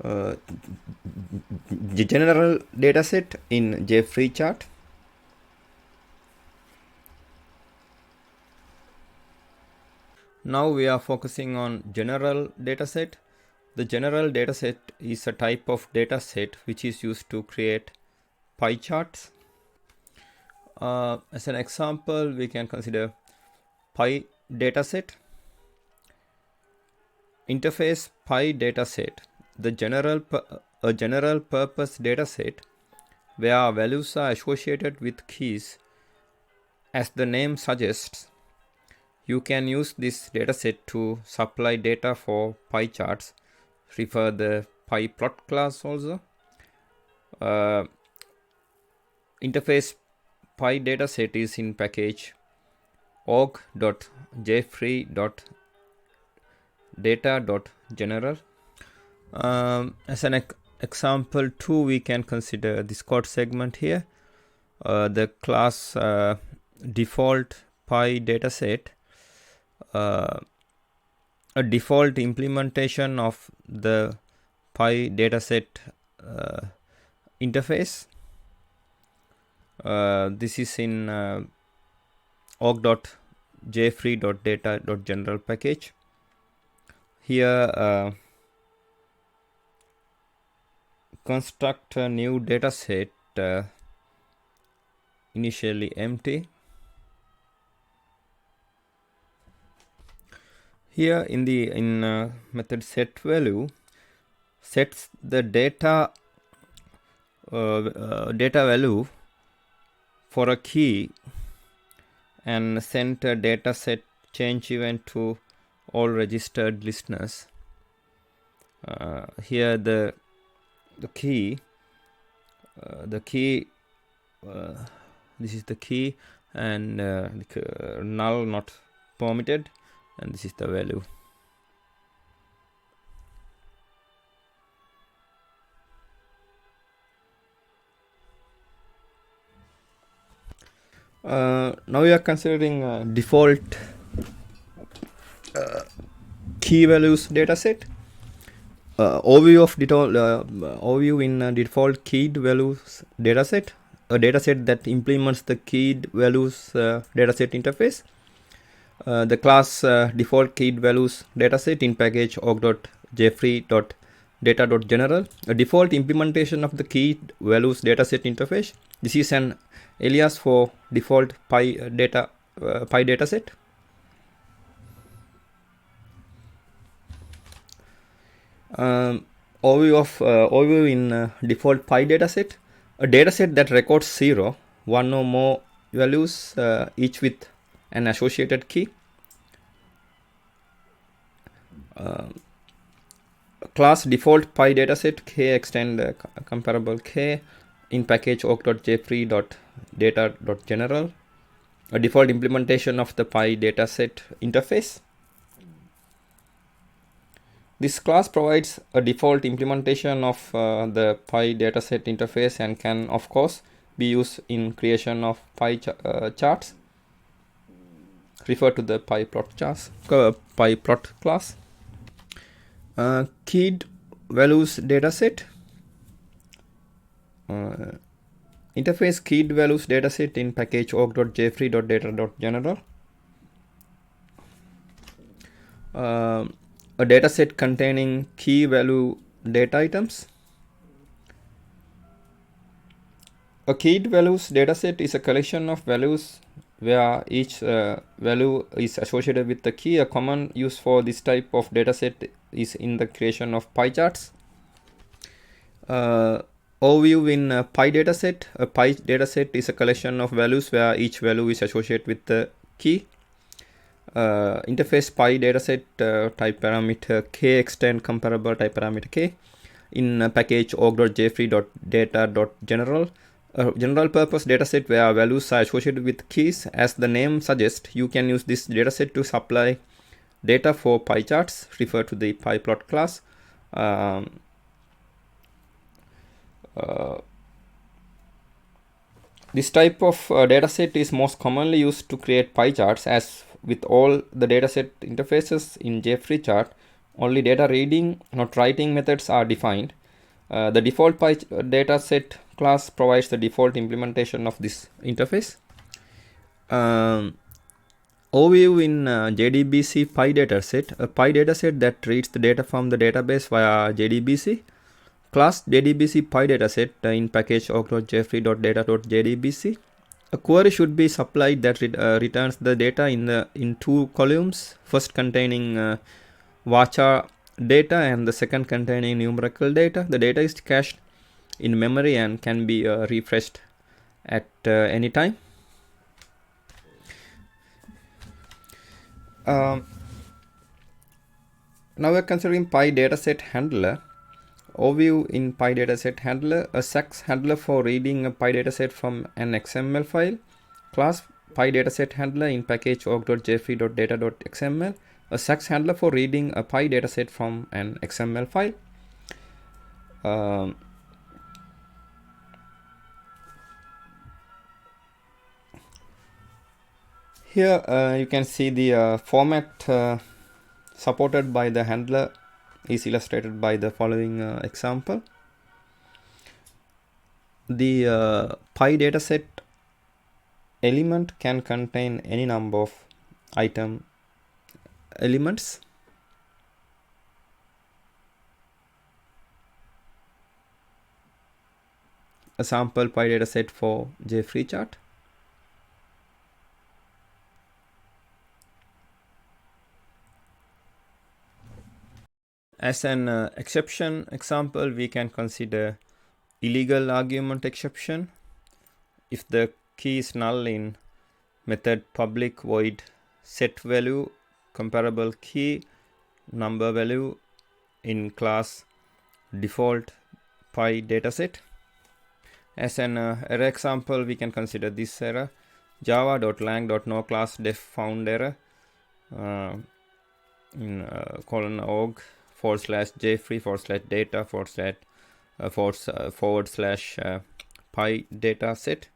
the general dataset in JFreeChart. Now we are focusing on general dataset. The general dataset is a type of dataset which is used to create pie charts. As an example, we can consider pie dataset. Interface pie dataset. The a general purpose dataset where values are associated with keys. As the name suggests, you can use this dataset to supply data for pie charts. Refer the pie plot class also. Interface pie dataset is in package org.jfree.data.general. As an example 2, we can consider this code segment here. The class default pie dataset, a default implementation of the pie dataset interface. This is in org.jfree.data.general package. Here construct a new dataset, initially empty. Here in the method set value, sets the data value for a key and send a dataset change event to all registered listeners. Here the key, this is the key, and null not permitted, and this is the value. Now we are considering default key values dataset. Overview in default keyed values dataset, a dataset that implements the keyed values dataset interface. The class default keyed values dataset in package org.jfree.data.general, a default implementation of the keyed values dataset interface. This is an alias for default pie dataset. Overview in default pie dataset, a dataset that records 0, 1 or more values, each with an associated key. Class default pie dataset k extend comparable k in package org.jfree.data.general, a default implementation of the pie dataset interface. This class provides a default implementation of the pie dataset interface and can of course be used in creation of pie charts. Refer to the pie plot class. Keyed values dataset. Interface keyed values dataset in package org.jfree.data.general. A dataset containing key value data items. A keyed values dataset is a collection of values where each value is associated with the key. A common use for this type of dataset is in the creation of pie charts. Overview in pie dataset. A pie dataset is a collection of values where each value is associated with the key. Interface pie dataset type parameter k extend comparable type parameter k in package org.jfree.data.general. A general purpose dataset where values are associated with keys. As the name suggests, you can use this dataset to supply data for pie charts. Refer to the pie plot class. This type of dataset is most commonly used to create pie charts. As with all the dataset interfaces in JFreeChart, Only data reading, not writing methods are defined. The default dataset class provides the default implementation of this interface. Overview in JDBC Pi dataset. A Pi dataset that reads the data from the database via JDBC. Class JDBC Pi dataset in package org.jfree.data.jdbc. A query should be supplied that returns the data in two columns, first containing varchar data and the second containing numerical data. The data is cached in memory and can be refreshed at any time. Now we're considering Pi dataset handler. Overview in Pi dataset handler. A SAX handler for reading a Pi dataset from an XML file. Class Pi dataset handler in package org.jfree.data.xml. A SAX handler for reading a Pi dataset from an XML file. Here you can see the format supported by the handler is illustrated by the following example. The Pi dataset element can contain any number of item elements. A sample Pi dataset for JFreeChart. As an exception example, we can consider illegal argument exception. If the key is null in method public void set value comparable key number value in class default Pi dataset. As an error example, we can consider this error: java.lang.no class def found error in :org/jfree/data/Pi dataset.